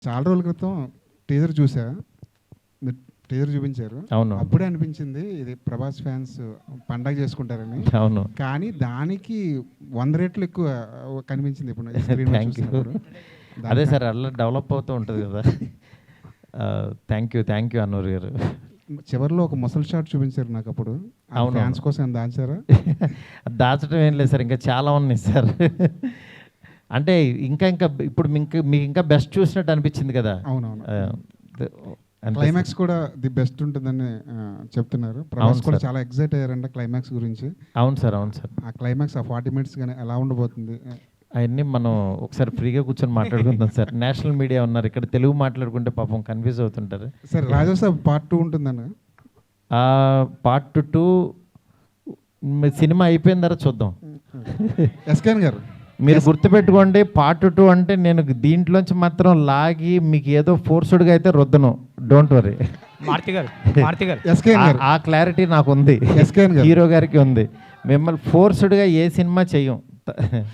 చాలా రోజుల క్రితం టీజర్ చూసా. మీరు టీజర్ చూపించారు. అవును. అప్పుడే అనిపించింది ఇది ప్రభాస్ ఫ్యాన్స్ పండగ చేసుకుంటారని. అవును. కానీ దానికి 100 రెట్లు ఎక్కువ కనిపించింది ఇప్పుడు స్క్రీన్ మీద థ్యాంక్ యూ. చూసినప్పుడు. అదే సార్ అలా డెవలప్ అవుతూ ఉంటుంది కదా. థ్యాంక్ యూ అన్నూరు గారు. చివరిలో ఒక ముసలి షాట్ చూపించారు నాకు అప్పుడు. అవును. ఫ్యాన్స్ కోసం ఏమైనా దాచారా? దాచడం ఏం లేదు సార్, ఇంకా చాలా ఉన్నాయి సార్. అంటే ఇంకా ఇప్పుడు మీకు ఇంకా బెస్ట్ చూసినట్టు అనిపించింది కదా. అవునవును. అంతే క్లైమాక్స్ కూడా ది బెస్ట్ ఉంటుందని చెప్తున్నారు. ప్రభాస్ అవును కూడా సార్. చాలా ఎక్సైట్ అయ్యారంట క్లైమాక్స్ గురించి. అవును సార్. ఆ క్లైమాక్స్ ఆ 40 మినిట్స్ కానీ ఎలా ఉండబోతుంది? అవన్నీ మనం ఒకసారి ఫ్రీగా కూర్చొని మాట్లాడుకుందాం సార్. నేషనల్ మీడియా ఉన్నారు ఇక్కడ, తెలుగు మాట్లాడుకుంటే పాపం కన్ఫ్యూజ్ అవుతుంటారు. సార్ రాజాసాబ్ పార్ట్ 2 ఉంటుందన్న. పార్ట్ 2 సినిమా అయిపోయిన తర్వాత చూద్దాం. ఎస్కేన్ గారు మీరు గుర్తుపెట్టుకోండి, పార్ట్ 2 అంటే నేను దీంట్లోంచి మాత్రం లాగి మీకు ఏదో ఫోర్స్డ్గా అయితే రుద్దను. Don't worry. ఎస్కేన్ గారు ఆ క్లారిటీ నాకు ఉంది, ఎస్కేన్ గారు హీరో గారికి ఉంది. మిమ్మల్ని ఫోర్స్డ్గా ఏ సినిమా చెయ్యం.